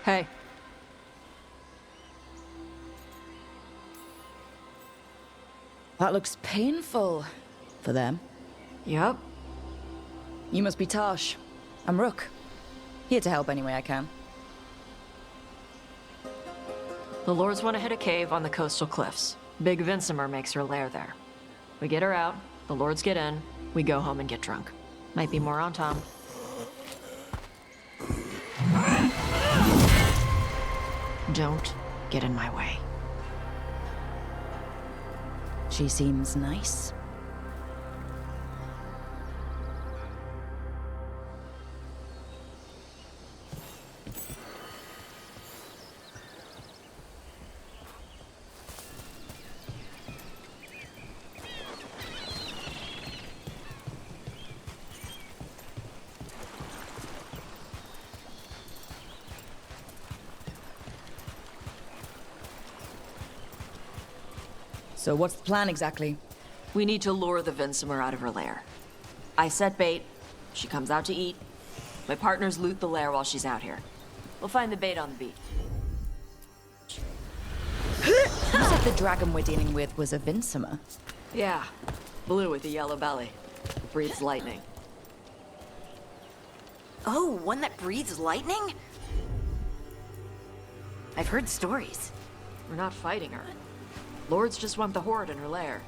Hey. That looks painful for them. Yup. You must be Tosh. I'm Rook. Here to help any way I can. The Lords want to hit a cave on the coastal cliffs. Big Vincimer makes her lair there. We get her out, the Lords get in, we go home and get drunk. Might be more on Tom. Don't get in my way. She seems nice. So what's the plan exactly? We need to lure the Vincimer out of her lair. I set bait, she comes out to eat. My partners loot the lair while she's out here. We'll find the bait on the beach. You said the dragon we're dealing with was a Vincimer. Yeah, blue with a yellow belly. Breathes lightning. Oh, one that breathes lightning? I've heard stories. We're not fighting her. Lords just want the Horde in her lair.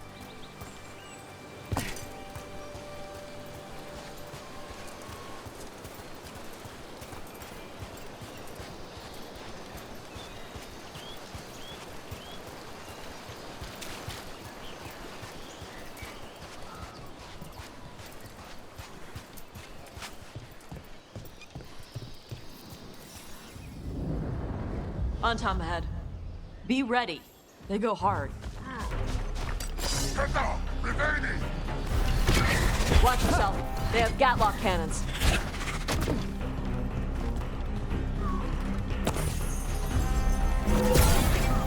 On Tom ahead. Be ready. They go hard. Watch yourself. They have Gatlock cannons.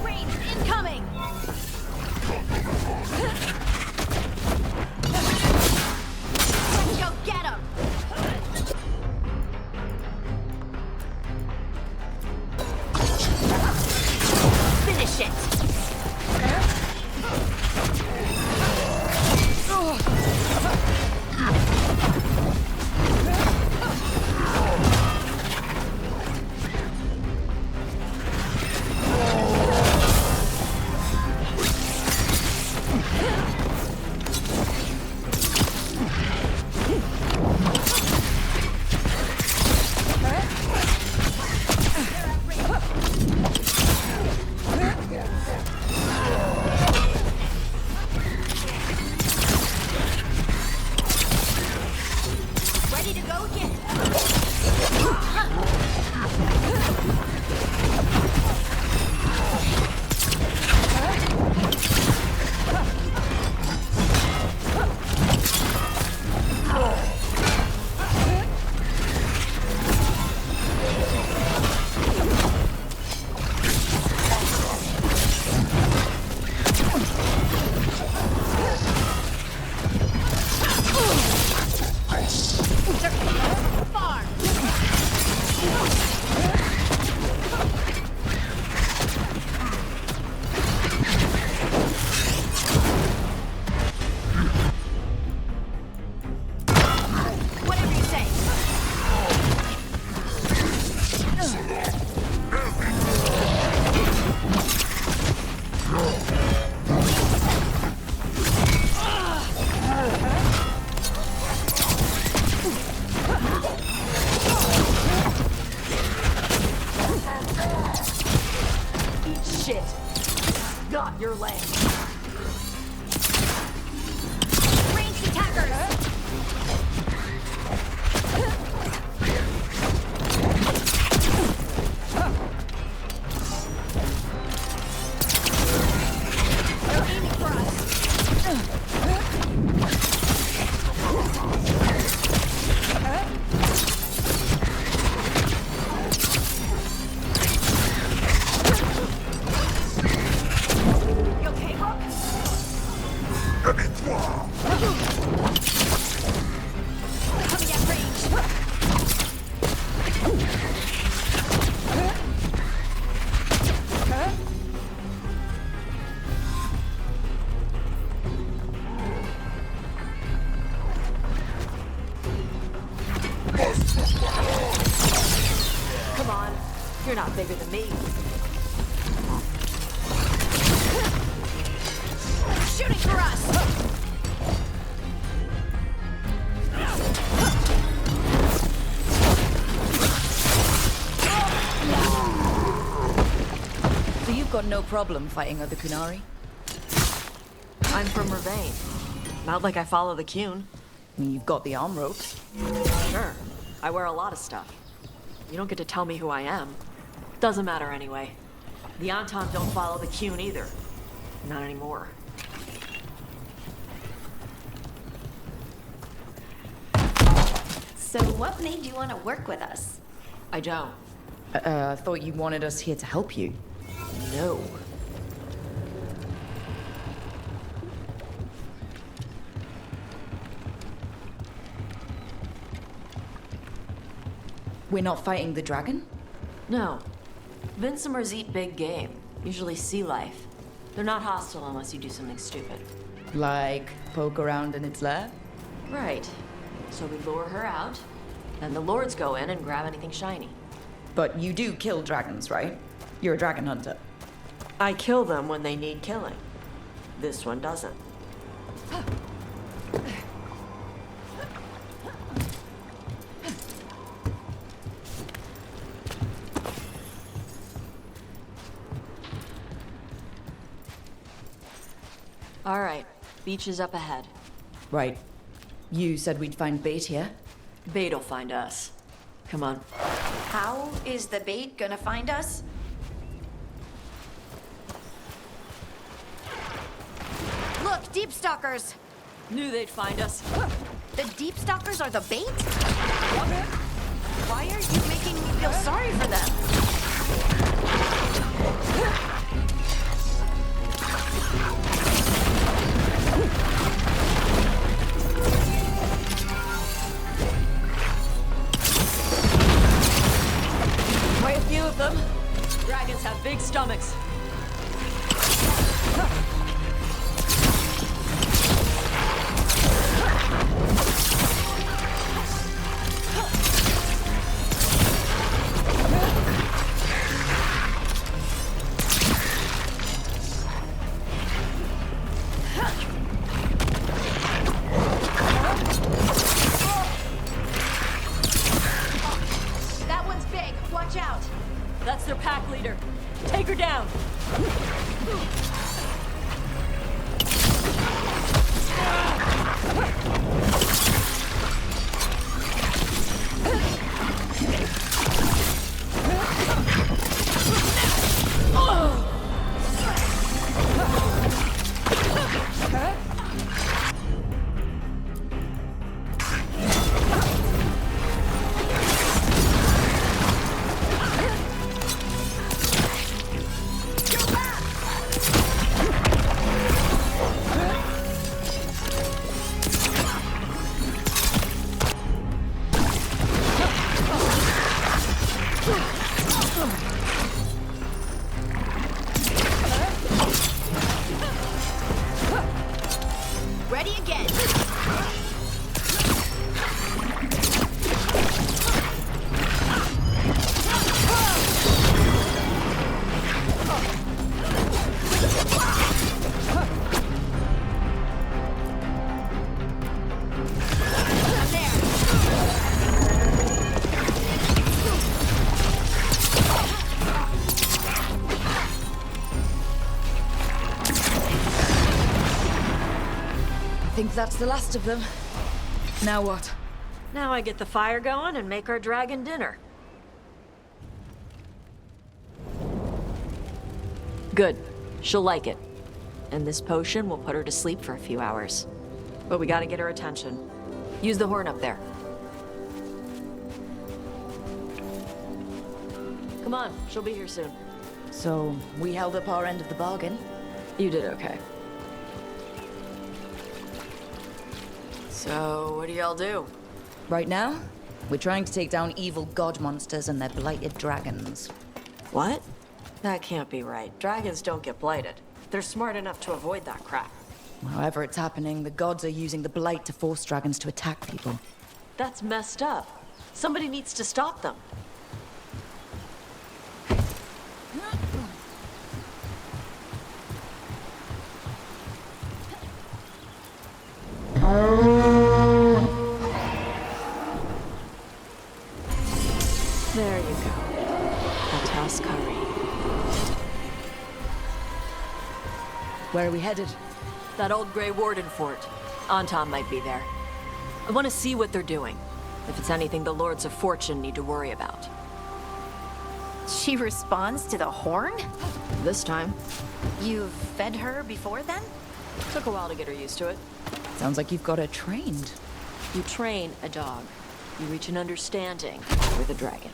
Range incoming! Let's go get him! Finish it! Your land. Ranged attackers! They're aiming for us. You okay, Rook? You're not bigger than me. Shooting for us! So you've got no problem fighting other Kunari? I'm from Ravane. Not like I follow the Qun. I mean, you've got the arm ropes. Sure, I wear a lot of stuff. You don't get to tell me who I am. Doesn't matter anyway. The Entente don't follow the Qun either. Not anymore. So what made you want to work with us? I don't. I thought you wanted us here to help you. No. We're not fighting the dragon? No. Vincimers eat big game, usually sea life. They're not hostile unless you do something stupid. Like, poke around in its lair? Right. So we lure her out, then the lords go in and grab anything shiny. But you do kill dragons, right? You're a dragon hunter. I kill them when they need killing. This one doesn't. All right, beach is up ahead. Right. You said we'd find bait here? Bait'll find us. Come on. How is the bait gonna find us? Look, deep stalkers! Knew they'd find us. The deep stalkers are the bait? Why are you making me feel sorry for them? Quite a few of them. Dragons have big stomachs. That one's big. Watch out. That's their pack leader. Take her down. Ready again. I think that's the last of them. Now what? Now I get the fire going and make our dragon dinner. Good. She'll like it. And this potion will put her to sleep for a few hours. But we gotta get her attention. Use the horn up there. Come on, she'll be here soon. So, we held up our end of the bargain. You did okay. So, what do y'all do? Right now, we're trying to take down evil god monsters and their blighted dragons. What? That can't be right. Dragons don't get blighted. They're smart enough to avoid that crap. However it's happening, the gods are using the blight to force dragons to attack people. That's messed up. Somebody needs to stop them. There you go. Atas Kari. Where are we headed? That old Grey Warden fort. Anton might be there. I want to see what they're doing. If it's anything the Lords of Fortune need to worry about. She responds to the horn? This time. You've fed her before then? Took a while to get her used to it. Sounds like you've got her trained. You train a dog. You reach an understanding with a dragon.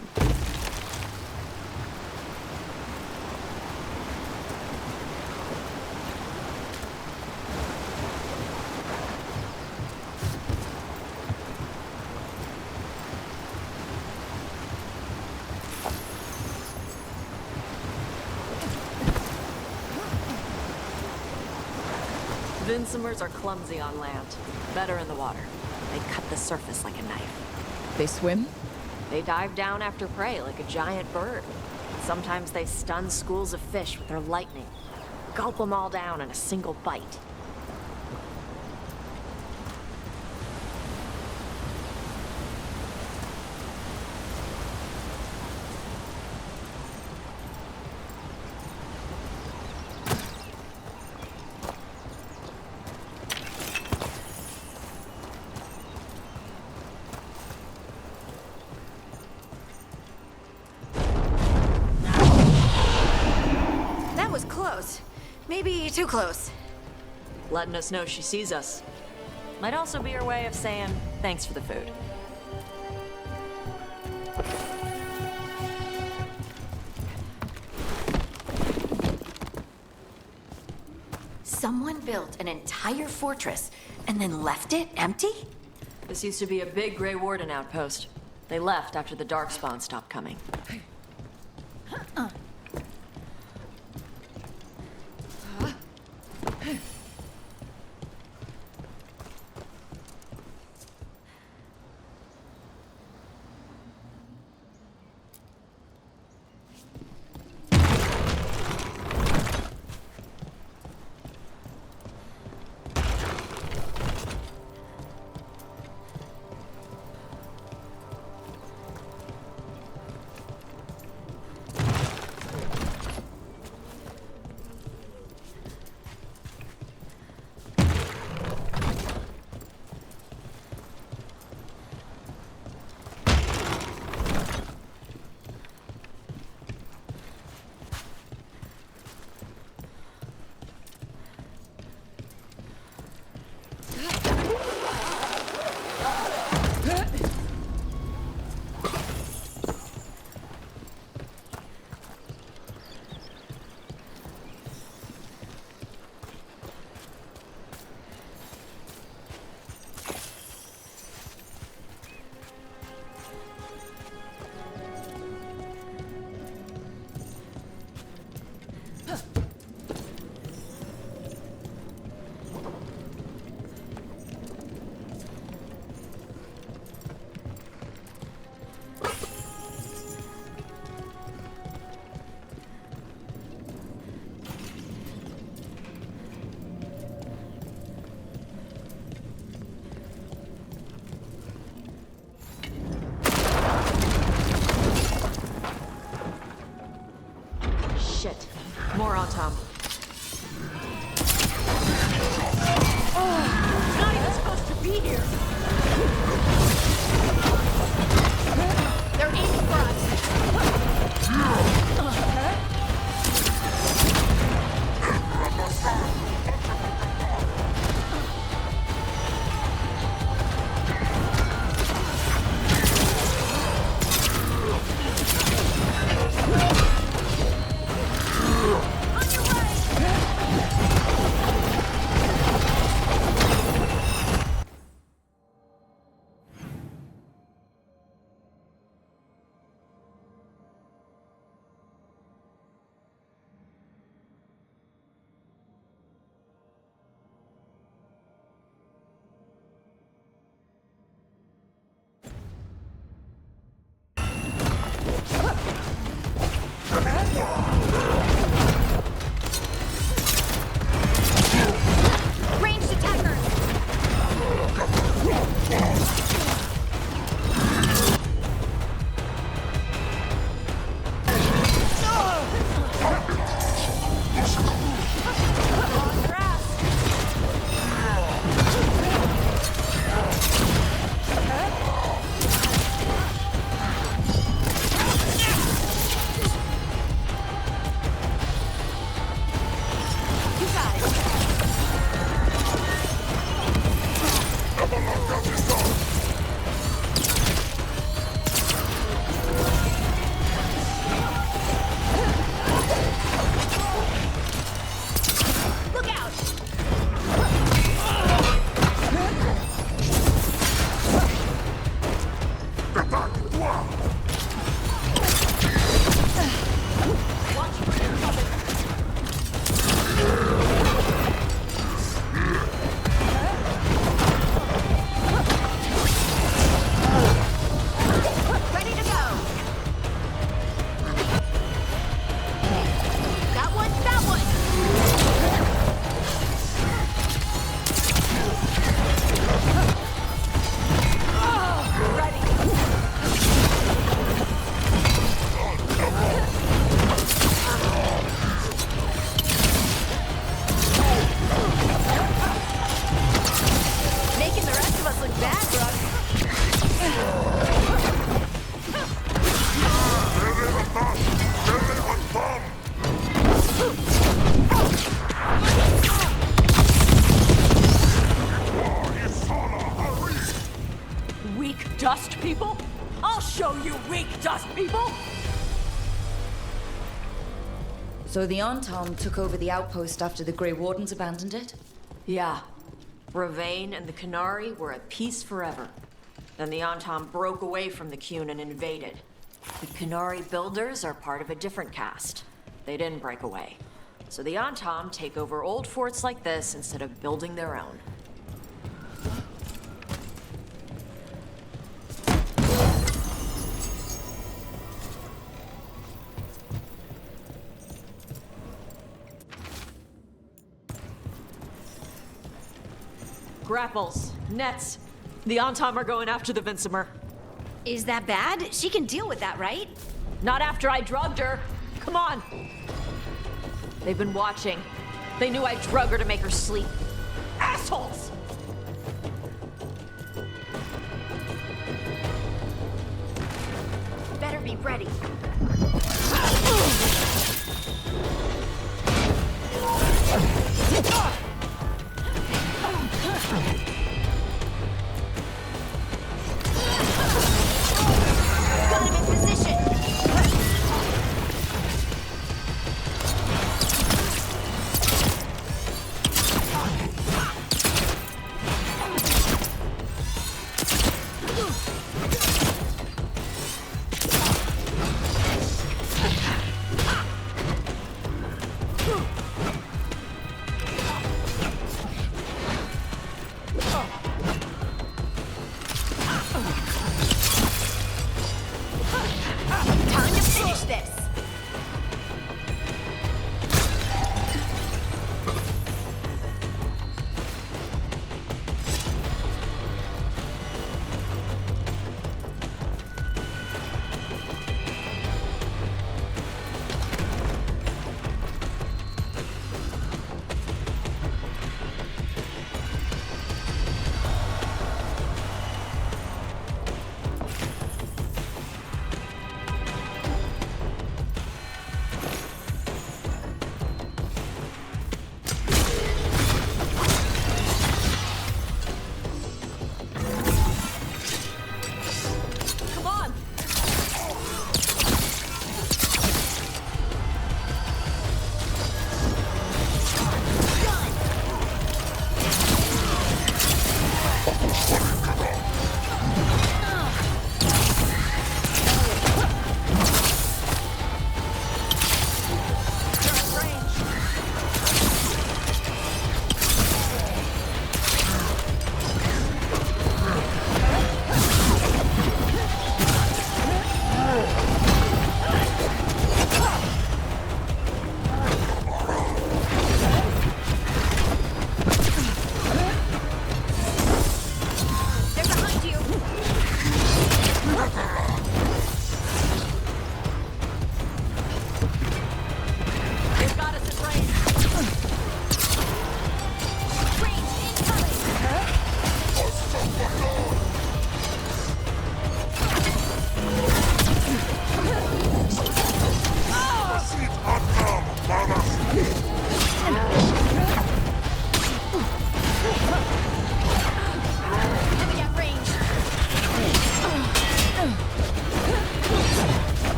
Vinsomers are clumsy on land, better in the water. They cut the surface like a knife. They swim? They dive down after prey like a giant bird. Sometimes they stun schools of fish with their lightning. Gulp them all down in a single bite. Maybe too close. Letting us know she sees us. Might also be her way of saying thanks for the food. Someone built an entire fortress and then left it empty? This used to be a big Grey Warden outpost. They left after the Darkspawn stopped coming. More on Tom. Oh, not even supposed to be here. They're aiming for us. people? So the Antom took over the outpost after the Grey Wardens abandoned it? Yeah. Ravane and the Qunari were at peace forever. Then the Antom broke away from the Qun and invaded. The Qunari builders are part of a different caste. They didn't break away. So the Antom take over old forts like this instead of building their own. Grapples, nets. The Antom are going after the Vincemer. Is that bad? She can deal with that, right? Not after I drugged her. Come on. They've been watching. They knew I drug her to make her sleep. Assholes! Better be ready. Got him in position. Time to finish this.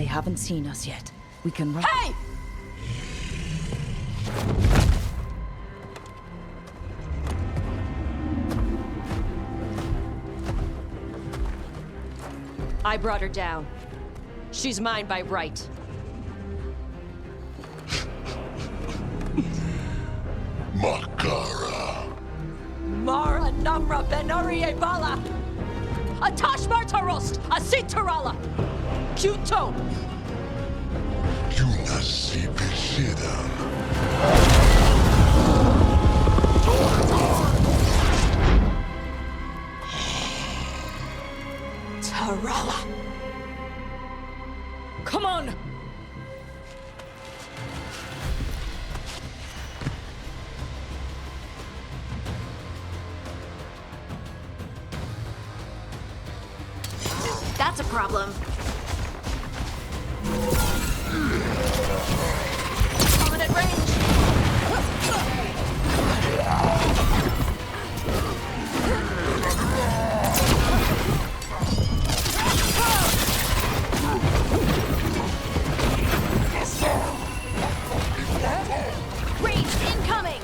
haven't seen us yet. We can run. Hey! I brought her down. She's mine by right. Makara. Mara Namra Benarie Bala! Atash Martarost! Asitarala! Kuto! Yunasi Peshidan. Tarala! Come on! That's a problem. Coming at range. Range incoming.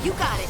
You got it.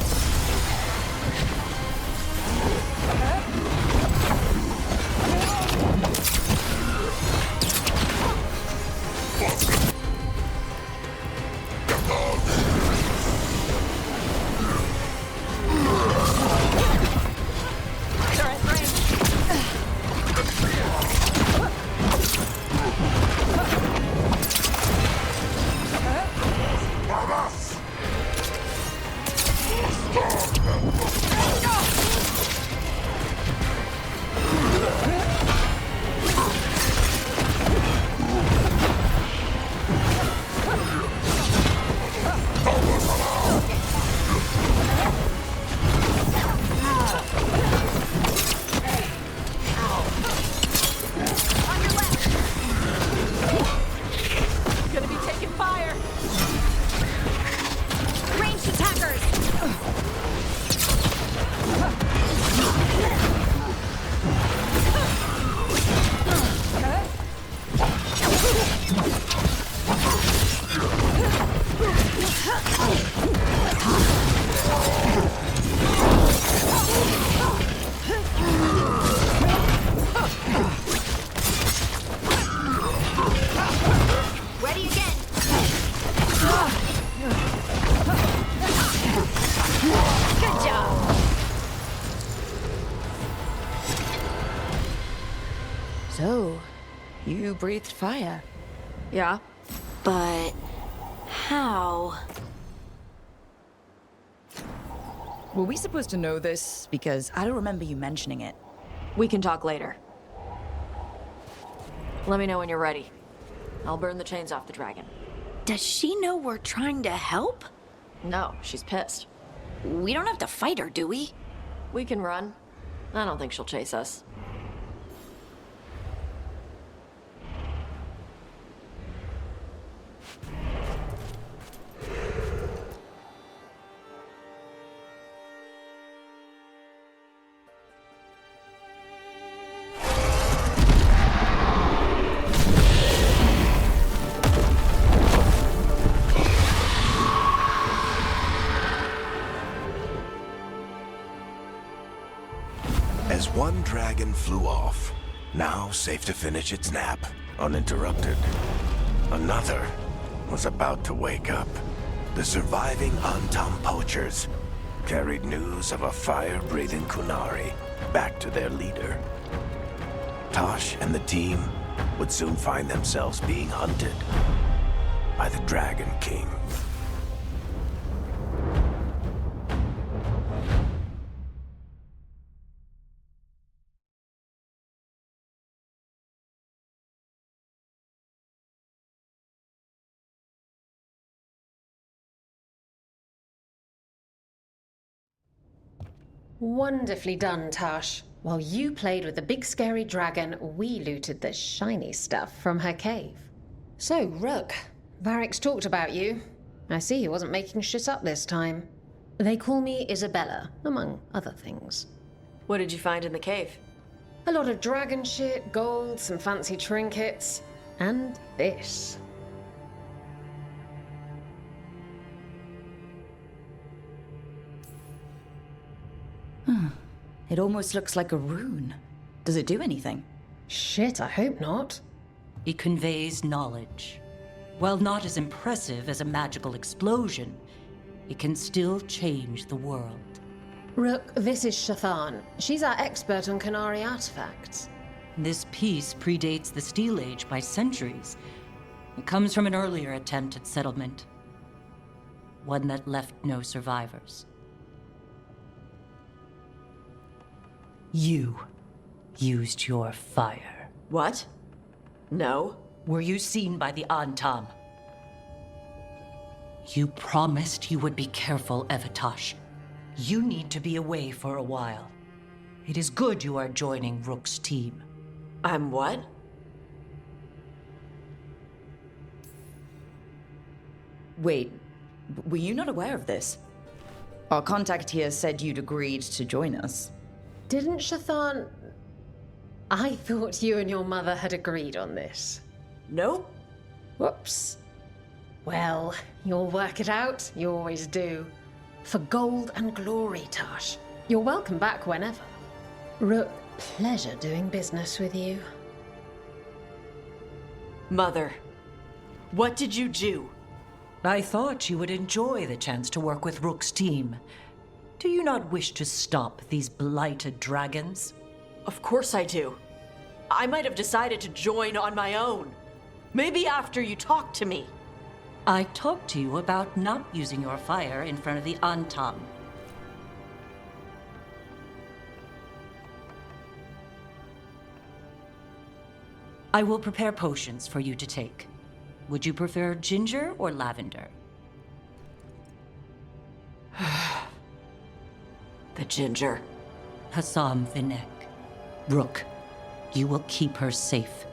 So, you breathed fire. Yeah. But how? Were we supposed to know this? Because I don't remember you mentioning it. We can talk later. Let me know when you're ready. I'll burn the chains off the dragon. Does she know we're trying to help? No, she's pissed. We don't have to fight her, do we? We can run. I don't think she'll chase us. As one dragon flew off, now safe to finish its nap, uninterrupted, another was about to wake up. The surviving Antam poachers carried news of a fire-breathing Qunari back to their leader. Tosh and the team would soon find themselves being hunted by the Dragon King. Wonderfully done, Tash. While you played with the big scary dragon, we looted the shiny stuff from her cave. So, Rook, Varric's talked about you. I see he wasn't making shit up this time. They call me Isabella, among other things. What did you find in the cave? A lot of dragon shit, gold, some fancy trinkets, and this. It almost looks like a rune. Does it do anything? Shit, I hope not. It conveys knowledge. While not as impressive as a magical explosion, it can still change the world. Rook, this is Shathan. She's our expert on Qunari artifacts. This piece predates the Steel Age by centuries. It comes from an earlier attempt at settlement. One that left no survivors. You used your fire. What? No. Were you seen by the Antam? You promised you would be careful, Evatosh. You need to be away for a while. It is good you are joining Rook's team. I'm what? Wait, were you not aware of this? Our contact here said you'd agreed to join us. Didn't Shathan... I thought you and your mother had agreed on this. Nope. Whoops. Well, you'll work it out. You always do. For gold and glory, Tash. You're welcome back whenever. Rook, pleasure doing business with you. Mother, what did you do? I thought you would enjoy the chance to work with Rook's team. Do you not wish to stop these blighted dragons? Of course I do. I might have decided to join on my own. Maybe after you talked to me. I talked to you about not using your fire in front of the Antam. I will prepare potions for you to take. Would you prefer ginger or lavender? The ginger. Hassam Vinek. Rook, you will keep her safe.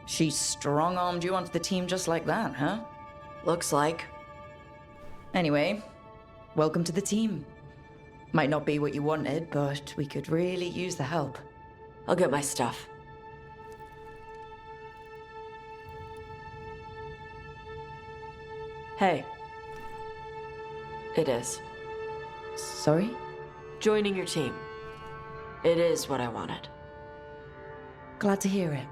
She strong-armed you onto the team just like that, huh? Looks like. Anyway, welcome to the team. Might not be what you wanted, but we could really use the help. I'll get my stuff. Hey. It is. Sorry? Joining your team. It is what I wanted. Glad to hear it.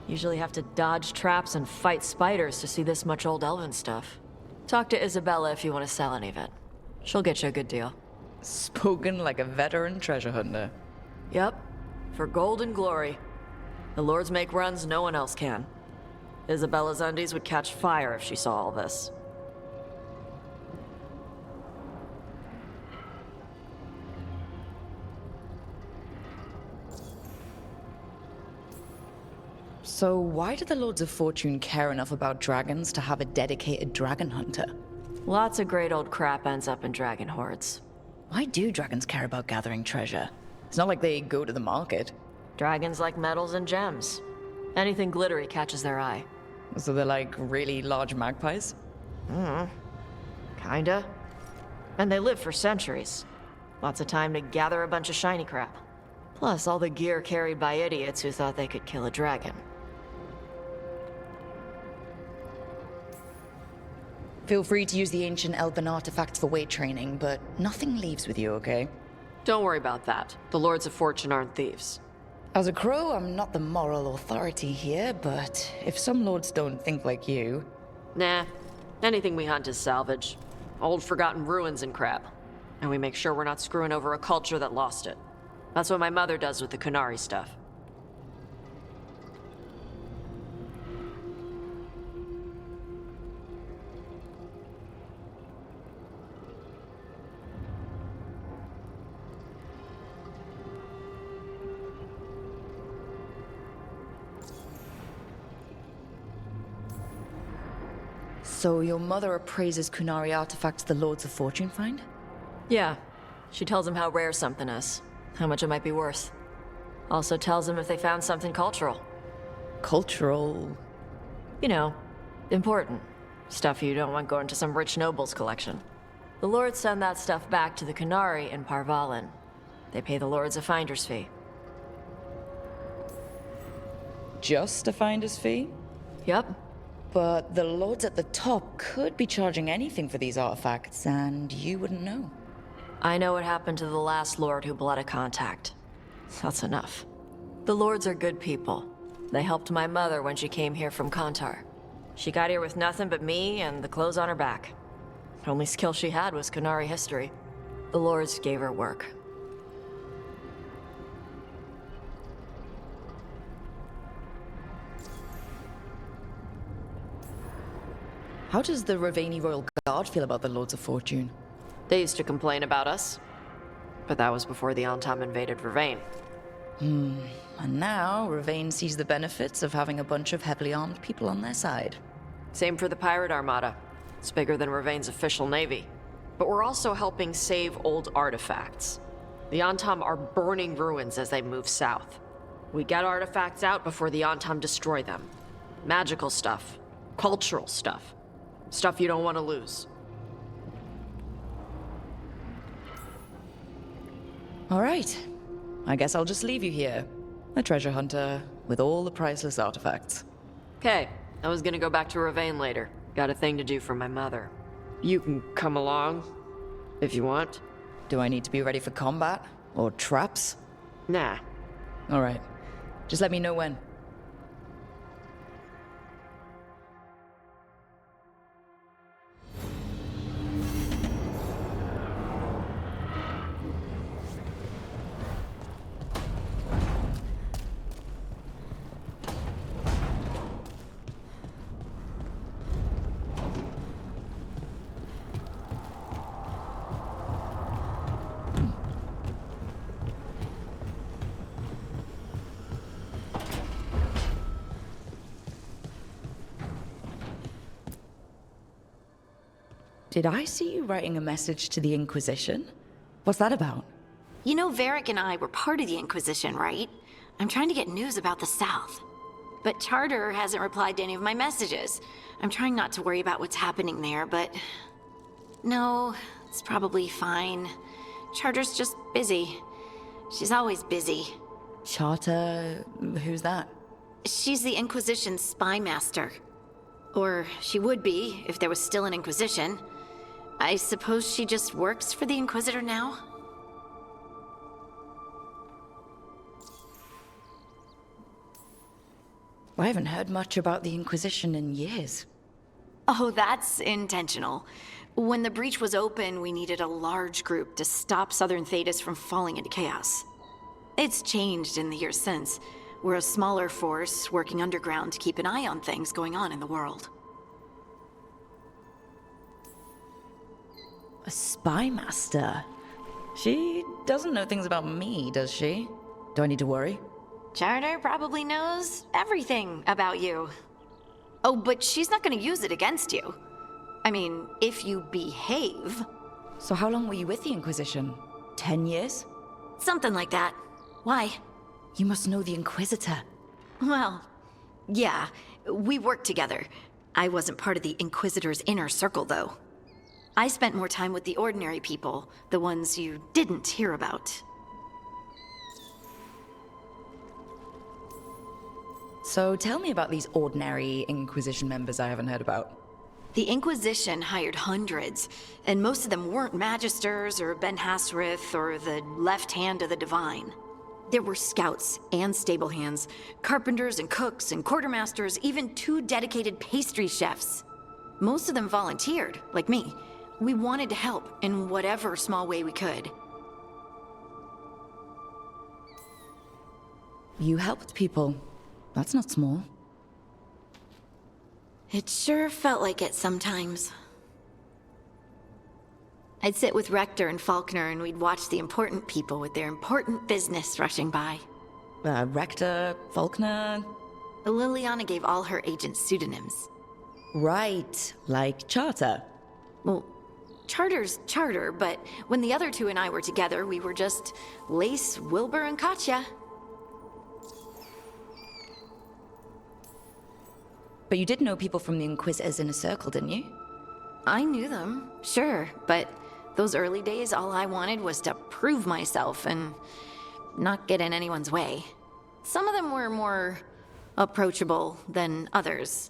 Usually have to dodge traps and fight spiders to see this much old elven stuff. Talk to Isabella if you want to sell any of it. She'll get you a good deal. Spoken like a veteran treasure hunter. Yep, for gold and glory. The lords make runs no one else can. Isabella's undies would catch fire if she saw all this. So why do the Lords of Fortune care enough about dragons to have a dedicated dragon hunter? Lots of great old crap ends up in dragon hordes. Why do dragons care about gathering treasure? It's not like they go to the market. Dragons like metals and gems. Anything glittery catches their eye. So they're like really large magpies? Kinda. And they live for centuries. Lots of time to gather a bunch of shiny crap. Plus all the gear carried by idiots who thought they could kill a dragon. Feel free to use the ancient elven artifacts for weight training, but nothing leaves with you, okay? Don't worry about that. The Lords of Fortune aren't thieves. As a crow, I'm not the moral authority here, but if some lords don't think like you... Nah. Anything we hunt is salvage. Old forgotten ruins and crap. And we make sure we're not screwing over a culture that lost it. That's what my mother does with the Qunari stuff. So your mother appraises Qunari artifacts the Lords of Fortune find? Yeah. She tells them how rare something is. How much it might be worth. Also tells them if they found something cultural. Cultural? You know, important. Stuff you don't want going to some rich noble's collection. The lords send that stuff back to the Qunari in Parvalin. They pay the lords a finder's fee. Just a finder's fee? Yep. But the lords at the top could be charging anything for these artifacts, and you wouldn't know. I know what happened to the last lord who bled a contact. That's enough. The lords are good people. They helped my mother when she came here from Kantar. She got here with nothing but me and the clothes on her back. The only skill she had was Qunari history. The lords gave her work. How does the Ravani Royal Guard feel about the Lords of Fortune? They used to complain about us. But that was before the Antam invaded Ravane. And now, Ravane sees the benefits of having a bunch of heavily armed people on their side. Same for the Pirate Armada. It's bigger than Ravane's official navy. But we're also helping save old artifacts. The Antam are burning ruins as they move south. We get artifacts out before the Antam destroy them. Magical stuff. Cultural stuff. Stuff you don't want to lose. All right. I guess I'll just leave you here. A treasure hunter with all the priceless artifacts. Okay, I was gonna go back to Ravane later. Got a thing to do for my mother. You can come along, if you want. Do I need to be ready for combat? Or traps? Nah. All right. Just let me know when. Did I see you writing a message to the Inquisition? What's that about? You know Varric and I were part of the Inquisition, right? I'm trying to get news about the South. But Charter hasn't replied to any of my messages. I'm trying not to worry about what's happening there, but... No, it's probably fine. Charter's just busy. She's always busy. Charter... who's that? She's the Inquisition's spy master. Or she would be, if there was still an Inquisition. I suppose she just works for the Inquisitor now? I haven't heard much about the Inquisition in years. Oh, that's intentional. When the breach was open, we needed a large group to stop southern Thedas from falling into chaos. It's changed in the years since. We're a smaller force working underground to keep an eye on things going on in the world. A spy master? She doesn't know things about me, does she? Do I need to worry? Charter probably knows everything about you. Oh, but she's not gonna use it against you. I mean, if you behave. So how long were you with the Inquisition? 10 years? Something like that. Why? You must know the Inquisitor. Well, yeah, we worked together. I wasn't part of the Inquisitor's inner circle, though. I spent more time with the ordinary people, the ones you didn't hear about. So tell me about these ordinary Inquisition members I haven't heard about. The Inquisition hired hundreds, and most of them weren't Magisters or Ben Hasrith or the left hand of the Divine. There were scouts and stable hands, carpenters and cooks and quartermasters, even 2 dedicated pastry chefs. Most of them volunteered, like me. We wanted to help in whatever small way we could. You helped people. That's not small. It sure felt like it sometimes. I'd sit with Rector and Faulkner and we'd watch the important people with their important business rushing by. Rector, Faulkner... Liliana gave all her agents pseudonyms. Right, like Charter. Well, Charter's Charter, but when the other 2 and I were together, we were just Lace, Wilbur, and Katya. But you did know people from the Inquisitors Inner Circle, didn't you? I knew them, sure, but those early days, all I wanted was to prove myself and not get in anyone's way. Some of them were more approachable than others.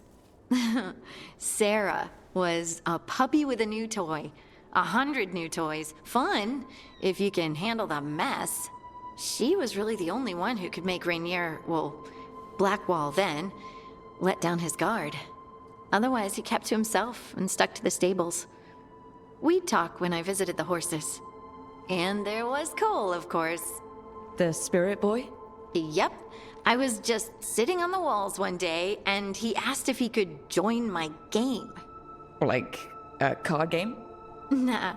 Sarah was a puppy with a new toy. 100 new toys. Fun, if you can handle the mess. She was really the only one who could make Rainier, well, Blackwall then, let down his guard. Otherwise, he kept to himself and stuck to the stables. We'd talk when I visited the horses. And there was Cole, of course. The spirit boy? Yep. I was just sitting on the walls one day, and he asked if he could join my game. Like a card game? Nah,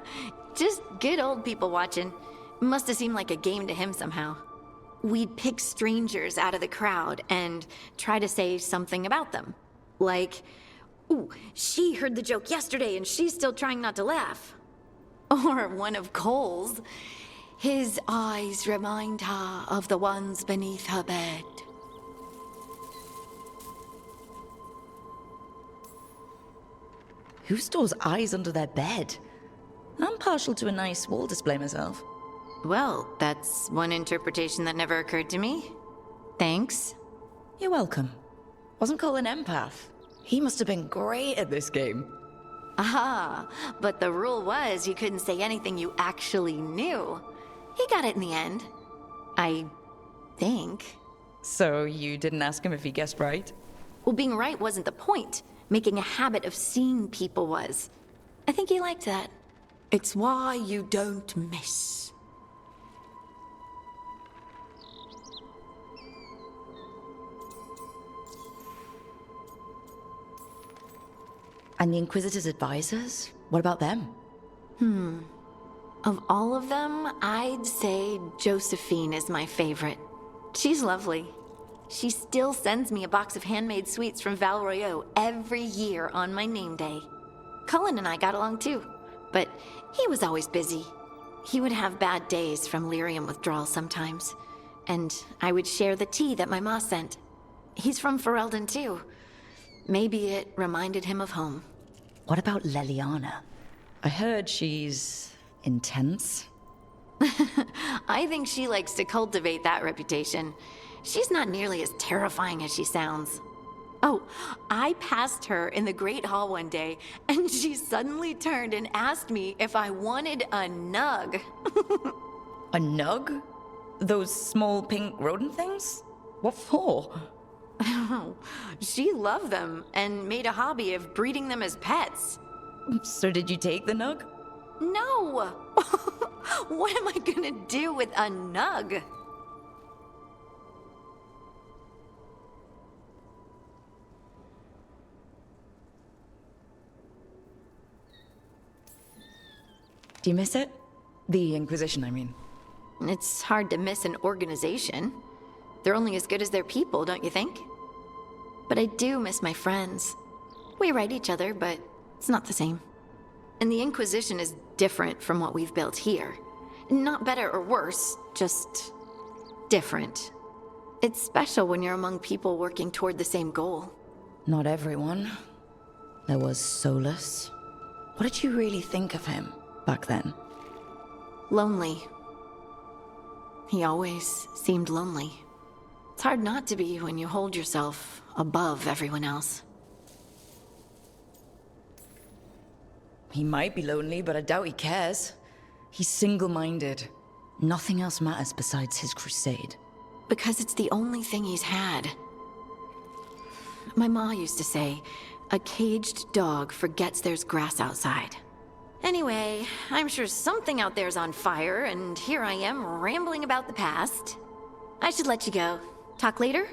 just good old people watching. Must have seemed like a game to him somehow. We'd pick strangers out of the crowd and try to say something about them. Like, ooh, she heard the joke yesterday and she's still trying not to laugh. Or one of Cole's. His eyes remind her of the ones beneath her bed. Who stores eyes under their bed? I'm partial to a nice wall display myself. Well, that's one interpretation that never occurred to me. Thanks. You're welcome. Wasn't Cole an empath? He must have been great at this game. Aha, but the rule was you couldn't say anything you actually knew. He got it in the end. I think. So you didn't ask him if he guessed right? Well, being right wasn't the point. Making a habit of seeing people was. I think he liked that. It's why you don't miss. And the Inquisitor's advisors? What about them? Of all of them, I'd say Josephine is my favorite. She's lovely. She still sends me a box of handmade sweets from Val Royeaux every year on my name day. Cullen and I got along too, but he was always busy. He would have bad days from lyrium withdrawal sometimes, and I would share the tea that my ma sent. He's from Ferelden too. Maybe it reminded him of home. What about Leliana? I heard she's intense. I think she likes to cultivate that reputation. She's not nearly as terrifying as she sounds. Oh, I passed her in the Great Hall one day, and she suddenly turned and asked me if I wanted a nug. A nug? Those small pink rodent things? What for? She loved them and made a hobby of breeding them as pets. So did you take the nug? No! What am I gonna do with a nug? Do you miss it? The Inquisition, I mean. It's hard to miss an organization. They're only as good as their people, don't you think? But I do miss my friends. We write each other, but it's not the same. And the Inquisition is different from what we've built here. Not better or worse, just different. It's special when you're among people working toward the same goal. Not everyone. There was Solas. What did you really think of him back then? Lonely. He always seemed lonely. It's hard not to be when you hold yourself above everyone else. He might be lonely, but I doubt he cares. He's single-minded. Nothing else matters besides his crusade. Because it's the only thing he's had. My ma used to say, a caged dog forgets there's grass outside. Anyway, I'm sure something out there's on fire, and here I am rambling about the past. I should let you go. Talk later?